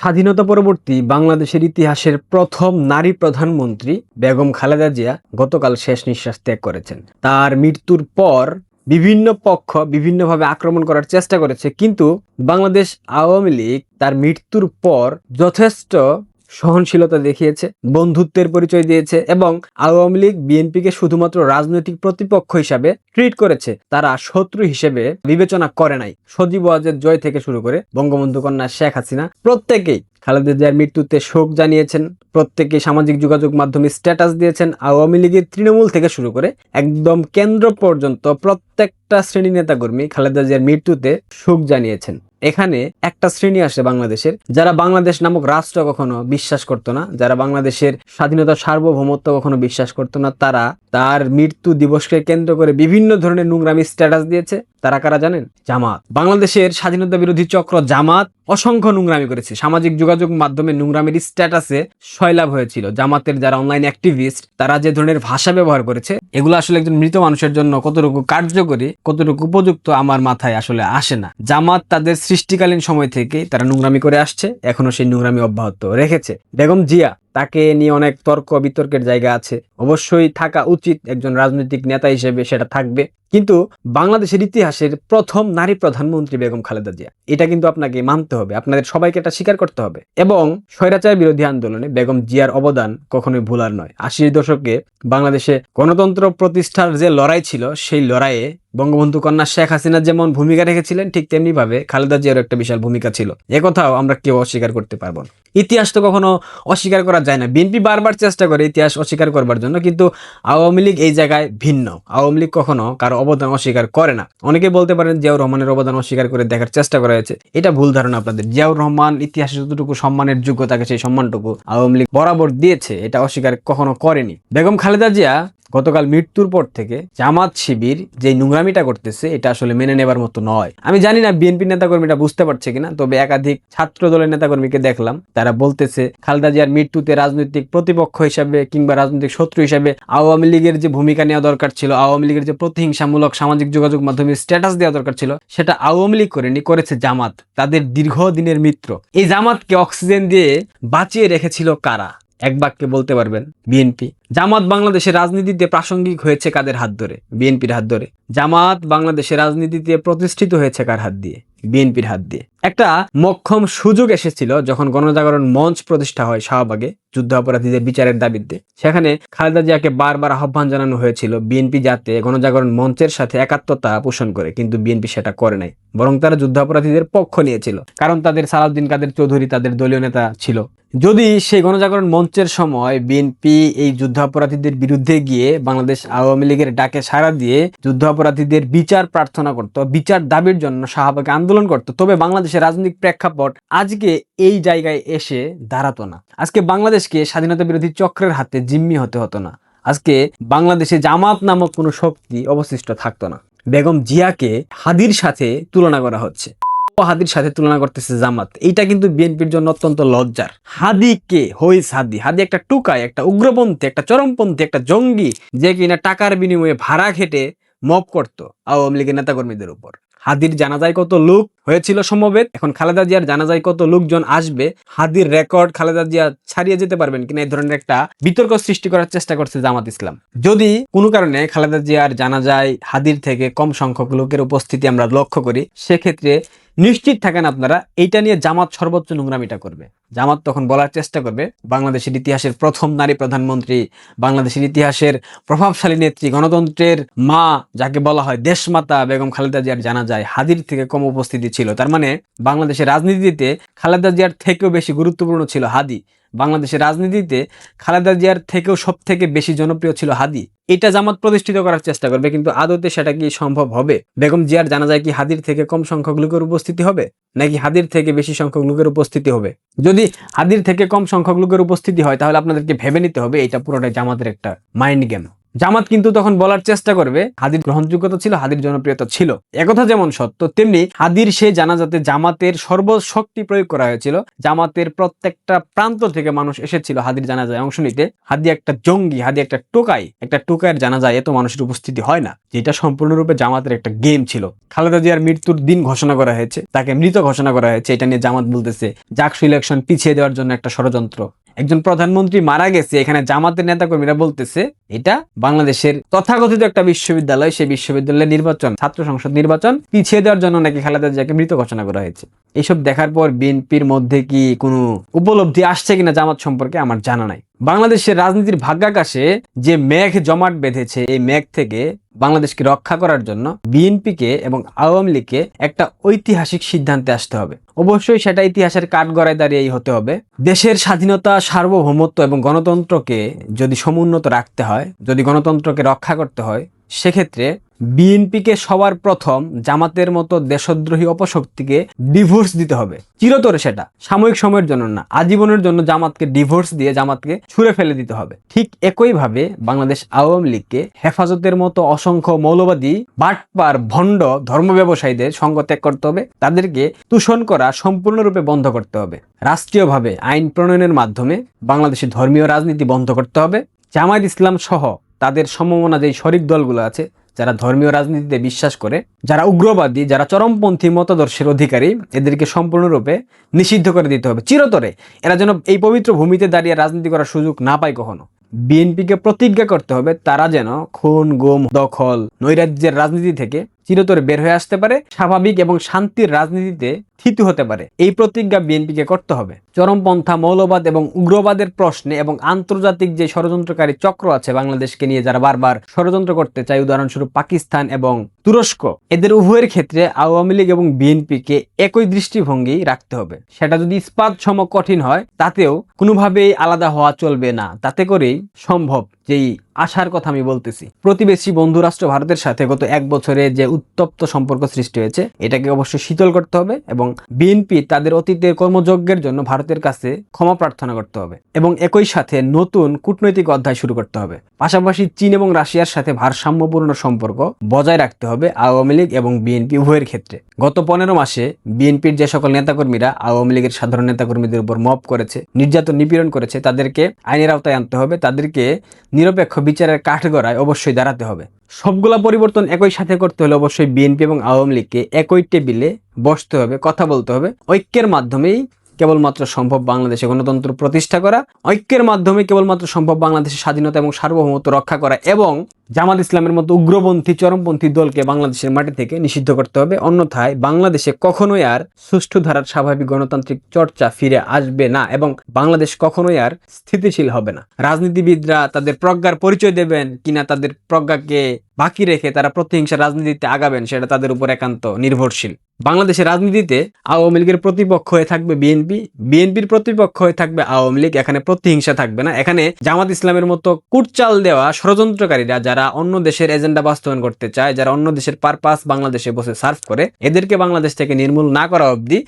স্বাধীনতা পরবর্তী বাংলাদেশের ইতিহাসের প্রথম নারী প্রধানমন্ত্রী বেগম খালেদা জিয়া গতকাল শেষ নিঃশ্বাস ত্যাগ করেছেন। তার মৃত্যুর পর বিভিন্ন পক্ষ বিভিন্নভাবে আক্রমণ করার চেষ্টা করেছে, কিন্তু বাংলাদেশ আওয়ামী লীগ তার মৃত্যুর পর যথেষ্ট সহনশীলতা দেখিয়েছে, বন্ধুত্বের পরিচয় দিয়েছে এবং আওয়ামী লীগ বিএনপিকে শুধুমাত্র রাজনৈতিক প্রতিপক্ষ হিসাবে ট্রিট করেছে, তারা শত্রু হিসেবে বিবেচনা করে নাই। সজীব ওয়াজেদ জয় থেকে শুরু করে বঙ্গবন্ধু কন্যা শেখ হাসিনা প্রত্যেকেই খালেদা জিয়ার মৃত্যুতে শোক জানিয়েছেন, প্রত্যেকে সামাজিক যোগাযোগ মাধ্যমে স্ট্যাটাস দিয়েছেন। আওয়ামী লীগের তৃণমূল থেকে শুরু করে একদম কেন্দ্র পর্যন্ত প্রত্যেকটা শ্রেণী নেতাকর্মী খালেদা জিয়ার মৃত্যুতে শোক জানিয়েছেন। এখানে একটা শ্রেণী আসে বাংলাদেশের, যারা বাংলাদেশ নামক রাষ্ট্র কখনো বিশ্বাস করতো না, যারা বাংলাদেশের স্বাধীনতা সার্বভৌমত্ব কখনো বিশ্বাস করতো না, তারা তার মৃত্যু দিবসকে কেন্দ্র করে বিভিন্ন ধরনের নোংরামি স্ট্যাটাস দিয়েছে। তারা কারা জানেন? জামাত। বাংলাদেশের স্বাধীনতা বিরোধী চক্র জামাত অসংখ্য নোংরামি করেছে। সামাজিক যোগাযোগ মাধ্যমে নোংরামির স্ট্যাটাসে সয়লাভ হয়েছিল। জামাতের যারা অনলাইন অ্যাক্টিভিস্ট, তারা যে ধরনের ভাষা ব্যবহার করেছে, এগুলো আসলে একজন মৃত মানুষের জন্য কতটুকু কার্যকরী, কতটুকু উপযুক্ত আমার মাথায় আসলে আসে না। জামাত তাদের সৃষ্টিকালীন সময় থেকে তারা নোংরামি করে আসছে, এখনো সেই নোংরামি অব্যাহত রেখেছে। বেগম জিয়া, তাকে নিয়ে অনেক তর্ক বিতর্কের জায়গা আছে, অবশ্যই থাকা উচিত, একজন রাজনৈতিক নেতা হিসেবে সেটা থাকবে, কিন্তু বাংলাদেশের ইতিহাসের প্রথম নারী প্রধানমন্ত্রী বেগম খালেদা জিয়া, এটা কিন্তু আপনাকে মানতে হবে, আপনাদের সবাইকে এটা স্বীকার করতে হবে। এবং স্বৈরাচার বিরোধী আন্দোলনে বেগম জিয়ার অবদান কখনোই ভুলার নয়। 80-এর দশকে বাংলাদেশে গণতন্ত্র প্রতিষ্ঠার যে লড়াই ছিল, সেই লড়াইয়ে বঙ্গবন্ধু কন্যা শেখ হাসিনা যেমন ভূমিকা রেখেছিলেন, ঠিক তেমনি ভাবে খালেদা জিয়ারও একটা বিশাল ভূমিকা ছিল। একথাও আমরা কেউ অস্বীকার করতে পারবো না। ইতিহাস তো কখনো অস্বীকার করা যায় না। বিএনপি বারবার চেষ্টা করে ইতিহাস অস্বীকার করবার জন্য, কিন্তু আওয়ামী লীগ এই জায়গায় ভিন্ন। আওয়ামী লীগ কখনো কারো অবদান অস্বীকার করে না। অনেকে বলতে পারেন জিয়াউর রহমানের অবদান অস্বীকার করে দেখার চেষ্টা করা হয়েছে, এটা ভুল ধারণা আপনাদের। জিয়াউর রহমান ইতিহাসে যতটুকু সম্মানের যোগ্য, তাকে সেই সম্মানটুকু আওয়ামী লীগ বরাবর দিয়েছে, এটা অস্বীকার কখনো করেনি। বেগম খালেদা জিয়া গতকাল মৃত্যুর পর থেকে জামাত শিবির যে নোংরামিটা করতেছে, এটা আসলে মেনে নেবার মতো নয়। আমি জানি না বিএনপি নেতাকর্মীরা বুঝতে পারছে কিনা, তবে একাধিক ছাত্র দলের নেতাকর্মীকে দেখলাম, তারা বলতেছে খালেদা জিয়ার মৃত্যুতে রাজনৈতিক প্রতিপক্ষ হিসাবে কিংবা রাজনৈতিক শত্রু হিসাবে আওয়ামী লীগের যে ভূমিকা নেওয়া দরকার ছিল, আওয়ামী লীগের যে প্রতিহিংসামূলক সামাজিক যোগাযোগ মাধ্যমে স্ট্যাটাস দেওয়া দরকার ছিল, সেটা আওয়ামী লীগ করেনি, করেছে জামাত, তাদের দীর্ঘদিনের মিত্র। এই জামাতকে অক্সিজেন দিয়ে বাঁচিয়ে রেখেছিল কারা? এক বাক্যে বলতে পারবেন? বিএনপি। জামাত বাংলাদেশের রাজনীতিতে প্রাসঙ্গিক হয়েছে কাদের হাত ধরে? বিএনপির হাত ধরে। জামাত বাংলাদেশের রাজনীতিতে প্রতিষ্ঠিত হয়েছে কার হাত দিয়ে? বিএনপির হাত দিয়ে। একটা মোক্ষম সুযোগ এসেছিল যখন গণজাগরণ মঞ্চ প্রতিষ্ঠা হয় শাহবাগে যুদ্ধাপরাধীদের বিচারের দাবিতে। সেখানে খালেদা জিয়াকে বারবার আহ্বান জানানো হয়েছিল বিএনপি যাতে গণজাগরণ মঞ্চের সাথে একাত্মতা পোষণ করে, কিন্তু বিএনপি সেটা করে নাই, বরং তারা যুদ্ধাপরাধীদের পক্ষ নিয়েছিল, কারণ তাদের সালাউদ্দিন কাদের চৌধুরী তাদের দলীয় নেতা ছিল। যদি সেই গণজাগরণ মঞ্চের সময় বিএনপি এই যুদ্ধাপরাধীদের বিরুদ্ধে গিয়ে বাংলাদেশ আওয়ামী লীগের ডাকে সাড়া দিয়ে যুদ্ধাপরাধীদের বিচার প্রার্থনা করত, বিচার দাবির জন্য শাহবাগে আন্দোলন করত, তবে বাংলাদেশের রাজনৈতিক প্রেক্ষাপট আজকে এই জায়গায় এসে দাঁড়াতো না। আজকে বাংলাদেশকে স্বাধীনতা বিরোধী চক্রের হাতে জিম্মি হতে হতো না। আজকে বাংলাদেশে জামাত নামক কোনো শক্তি অবশিষ্ট থাকতো না। বেগম জিয়াকে হাদির সাথে তুলনা করা হচ্ছে, হাদির সাথে তুলনা করতেছে জামাত। এইটা কিন্তু বিএনপির জন্য অত্যন্ত লজ্জার। হাদি কে? হইস হাদি? হাদি একটা টুকাই, একটা উগ্রপন্থী, একটা চরমপন্থী, একটা জঙ্গি, যে কিনা টাকার বিনিময়ে ভাড়া খেটে মব করতো আওয়ামী লীগের নেতাকর্মীদের উপর। হাদির জানাজায় কত লোক হয়েছিল সমবেত, এখন খালেদা জিয়ার জানাজায় কত লোকজন আসবে, হাদির রেকর্ড খালেদা জিয়া ছাড়িয়ে যেতে পারবেন কিনা, এই ধরনের একটা বিতর্ক সৃষ্টি করার চেষ্টা করছে জামাত ইসলাম। যদি কোনো কারণে খালেদা জিয়ার জানাজায় হাদির থেকে কম সংখ্যক লোকের উপস্থিতি আমরা লক্ষ্য করি, সেক্ষেত্রে নিশ্চিত থাকেন আপনারা এইটা নিয়ে জামাত সর্বোচ্চ নোংরামিটা করবে। জামাত তখন বলার চেষ্টা করবে বাংলাদেশের ইতিহাসের প্রথম নারী প্রধানমন্ত্রী, বাংলাদেশের ইতিহাসের প্রভাবশালী নেত্রী, গণতন্ত্রের মা যাকে বলা হয় দেশমাতা বেগম খালেদা জিয়ার জানাজায় হাদির থেকে কম উপস্থিতি ছিল। তার মানে বাংলাদেশের রাজনীতিতে খালেদা জিয়ার থেকেও বেশি গুরুত্বপূর্ণ ছিল হাদি। বাংলাদেশের রাজনীতিতে খালেদা জিয়ার থেকেও সব থেকে বেশি জনপ্রিয় ছিল হাদি। এটা জামাত প্রতিষ্ঠিত করার চেষ্টা করবে, কিন্তু আদতে সেটা কি সম্ভব হবে? বেগম জিয়ার জানাজায় কি হাদির থেকে কম সংখ্যক লোকের উপস্থিতি হবে, নাকি হাদির থেকে বেশি সংখ্যক লোকের উপস্থিতি হবে? যদি হাদির থেকে কম সংখ্যক লোকের উপস্থিতি হয়, তাহলে আপনাদেরকে ভেবে নিতে হবে এটা পুরোটাই জামাতের একটা মাইন্ড গেম। জামাত কিন্তু তখন বলার চেষ্টা করবে হাদির গ্রহণযোগ্যতা ছিল, হাদির জনপ্রিয়তা ছিল। একথা যেমন সত্য, তেমনি হাদির সেই জানাজাতে জামাতের সর্বশক্তি প্রয়োগ করা হয়েছিল। জামাতের প্রত্যেকটা প্রান্ত থেকে মানুষ এসেছিল হাদির জানাজায় অংশ নিতে। হাদি একটা জঙ্গি, হাদি একটা টোকাইয়ের জানাজায় এত মানুষের উপস্থিতি হয় না, যেটা সম্পূর্ণরূপে জামাতের একটা গেম ছিল। খালেদা জিয়ার মৃত্যুর দিন ঘোষণা করা হয়েছে, তাকে মৃত ঘোষণা করা হয়েছে। এটা নিয়ে জামাত বলতেছে জাকসু ইলেকশন পিছিয়ে দেওয়ার জন্য একটা ষড়যন্ত্র। একজন প্রধানমন্ত্রী মারা গেছে, এখানে জামাতের নেতাকর্মীরা বলতেছে এটা বাংলাদেশের তথাকথিত একটা বিশ্ববিদ্যালয়, সেই বিশ্ববিদ্যালয়ের নির্বাচন, ছাত্র সংসদ নির্বাচন পিছিয়ে দেওয়ার জন্য নাকি খালেদা জিয়াকে মৃত ঘোষণা করা হয়েছে। এইসব দেখার পর বিএনপির মধ্যে কি কোনো উপলব্ধি আসছে কিনা জামাত সম্পর্কে আমার জানা নাই। বাংলাদেশের রাজনীতির ভাগ্যাকাশে যে মেঘ জমাট বেঁধেছে, এই মেঘ থেকে বাংলাদেশকে রক্ষা করার জন্য বিএনপিকে এবং আওয়ামী লীগকে একটা ঐতিহাসিক সিদ্ধান্তে আসতে হবে। অবশ্যই সেটা ইতিহাসের কাঠগড়ায় দাঁড়িয়েই হতে হবে। দেশের স্বাধীনতা, সার্বভৌমত্ব এবং গণতন্ত্রকে যদি সমুন্নত রাখতে হয়, যদি গণতন্ত্রকে রক্ষা করতে হয়, সেক্ষেত্রে বিএনপিকে সবার প্রথম জামাতের মতো দেশদ্রোহী অপশক্তিকে ডিভোর্স দিতে হবে, চিরতরে। সেটা সাময়িক সময়ের জন্য না, আজীবনের জন্য জামাতকে ডিভোর্স দিয়ে জামাতকে ছুঁড়ে ফেলে দিতে হবে। ঠিক একইভাবে বাংলাদেশ আওয়ামী লীগকে হেফাজতের মতো অসংখ্য মৌলবাদী, বাটপার, ভণ্ড ধর্ম ব্যবসায়ীদের সঙ্গ ত্যাগ করতে হবে। তাদেরকে তুষণ করা সম্পূর্ণরূপে বন্ধ করতে হবে। রাষ্ট্রীয়ভাবে আইন প্রণয়নের মাধ্যমে বাংলাদেশের ধর্মীয় রাজনীতি বন্ধ করতে হবে। জামায়াত ইসলাম সহ তাদের সমমনা যেই শরিক দলগুলো আছে, যারা ধর্মীয় রাজনীতিতে বিশ্বাস করে, যারা উগ্রবাদী, যারা চরমপন্থী মতাদর্শের অধিকারী, এদেরকে সম্পূর্ণরূপে নিষিদ্ধ করে দিতে হবে চিরতরে। এরা যেন এই পবিত্র ভূমিতে দাঁড়িয়ে রাজনীতি করার সুযোগ না পায় কখনো। বিএনপিকে প্রতিজ্ঞা করতে হবে তারা যেন খুন, গুম, দখল, নৈরাজ্যের রাজনীতি থেকে চিরতরে বের হয়ে আসতে পারে, স্বাভাবিক এবং শান্তির রাজনীতিতে থিতু হতে পারে। এই প্রতিজ্ঞা বিএনপিকে করতে হবে। চরমপন্থা, মৌলবাদ এবং উগ্রবাদের প্রশ্নে এবং আন্তর্জাতিক যে ষড়যন্ত্রকারী চক্র আছে বাংলাদেশকে নিয়ে, যারা বারবার ষড়যন্ত্র করতে চায়, উদাহরণস্বরূপ পাকিস্তান এবং তুরস্ক, এদের উভয়ের ক্ষেত্রে আওয়ামী লীগ এবং বিএনপিকে একই দৃষ্টিভঙ্গি রাখতে হবে। সেটা যদি ইস্পাত সম কঠিন হয়, তাতেও কোনোভাবেই আলাদা হওয়া চলবে না। তাতে করেই সম্ভব যেই আশার কথা আমি বলতেছি। প্রতিবেশী বন্ধু রাষ্ট্র ভারতের সাথে গত 1 বছরে যে উত্তপ্ত সম্পর্ক সৃষ্টি হয়েছে, এটাকে অবশ্যই শীতল করতে হবে এবং বিএনপি তাদের অতীতের কর্মযজ্ঞের জন্য ভারতের কাছে ক্ষমা প্রার্থনা করতে হবে এবং একই সাথে নতুন কূটনৈতিক অধ্যায় শুরু করতে হবে। পাশাপাশি চীন এবং রাশিয়ার সাথে ভারসাম্যপূর্ণ সম্পর্ক বজায় রাখতে হবে আওয়ামী লীগ এবং বিএনপি উভয়ের ক্ষেত্রে। গত 15 মাসে বিএনপির যে সকল নেতাকর্মীরা আওয়ামী লীগের সাধারণ নেতাকর্মীদের উপর মব করেছে, নির্যাতন, নিপীড়ন করেছে, তাদেরকে আইনের আওতায় আনতে হবে। তাদেরকে নিরপেক্ষ বিচারের কাঠগড়ায় অবশ্যই দাঁড়াতে হবে। সবগুলা পরিবর্তন একই সাথে করতে হলে অবশ্যই বিএনপি এবং আওয়ামী লীগকে একই টেবিলে বসতে হবে, কথা বলতে হবে। ঐক্যের মাধ্যমেই কেবলমাত্র সম্ভব বাংলাদেশে গণতন্ত্র প্রতিষ্ঠা করা, ঐক্যের মাধ্যমে কেবলমাত্র সম্ভব বাংলাদেশের স্বাধীনতা এবং সার্বভৌমত্ব রক্ষা করা এবং জামাত ইসলামের মতো উগ্রপন্থী, চরমপন্থী দলকে বাংলাদেশের মাটি থেকে নিষিদ্ধ করতে হবে। অন্যথায় বাংলাদেশে কখনোই আর সুষ্ঠু ধারার স্বাভাবিক গণতান্ত্রিক চর্চা ফিরে আসবে না এবং বাংলাদেশ কখনোই আর স্থিতিশীল হবে না। রাজনীতিবিদরা তাদের প্রজ্ঞার পরিচয় দেবেন কিনা, তাদের প্রজ্ঞাকে বাকি রেখে তারা প্রতিহিংসা রাজনীতিতে আগাবেন, সেটা তাদের উপর একান্ত নির্ভরশীল। বাংলাদেশের রাজনীতিতে আওয়ামী লীগের প্রতিপক্ষ হয়ে থাকবে বিএনপি, বিএনপির প্রতিপক্ষ হয়ে থাকবে আওয়ামী লীগ। এখানে প্রতিহিংসা থাকবে না। এখানে জামাত ইসলামের মতো কুটচাল দেওয়া ষড়যন্ত্রকারীরা, যারা অন্য দেশের এজেন্ডা বাস্তবায়ন করতে চায়, যারা অন্য দেশের পারপাস বাংলাদেশে বসে সার্ভ করে, এদেরকে বাংলাদেশ থেকে নির্মূল না করা অবধি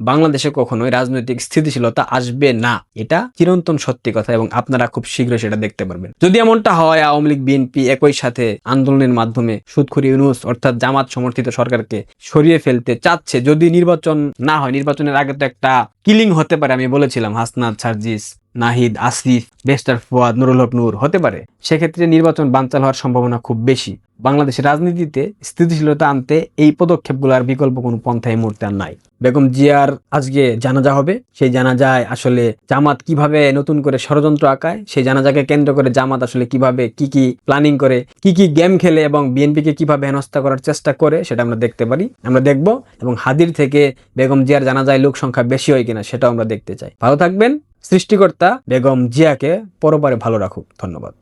বাংলাদেশে কখনোই রাজনৈতিক স্থিতিশীলতা আসবে না। এটা চিরন্তন সত্যি কথা এবং আপনারা খুব শীঘ্রই সেটা দেখতে পারবেন। যদি এমনটা হয়, আওয়ামী লীগ, বিএনপি একই সাথে আন্দোলনের মাধ্যমে সুদখোর ইউনূস অর্থাৎ জামাত সমর্থিত সরকারকে সরিয়ে ফেলতে চাচ্ছে, যদি নির্বাচন না হয়, নির্বাচনের আগে তো একটা কিলিং হতে পারে, আমি বলেছিলাম হাসনাত, সার্জিস, নাহিদ, আসিফ, বেস্টার ফুয়াদ, নুরুল হক নূর হতে পারে, সেক্ষেত্রে নির্বাচন বানচাল হওয়ার সম্ভাবনা খুব বেশি। বাংলাদেশের রাজনীতিতে স্থিতিশীলতা আনতে এই পদক্ষেপগুলোর বিকল্প কোনো পন্থা এই মুহূর্তে আর নাই। বেগম জিয়ার আজকে জানাজা হবে। সেই জানাজায় আসলে জামাত কিভাবে নতুন করে ষড়যন্ত্র আঁকায়, সেই জানাজাকে কেন্দ্র করে জামাত আসলে কিভাবে কি প্ল্যানিং করে, কি গেম খেলে এবং বিএনপিকে কিভাবে হেনস্থা করার চেষ্টা করে, সেটা আমরা দেখতে পারি, আমরা দেখব। এবং হাদির থেকে বেগম জিয়ার জানাজায় লোক সংখ্যা বেশি হয় কিনা সেটাও আমরা দেখতে চাই। ভালো থাকবেন। সৃষ্টিকর্তা বেগম জিয়াকে পরপারে ভালো রাখুক। ধন্যবাদ।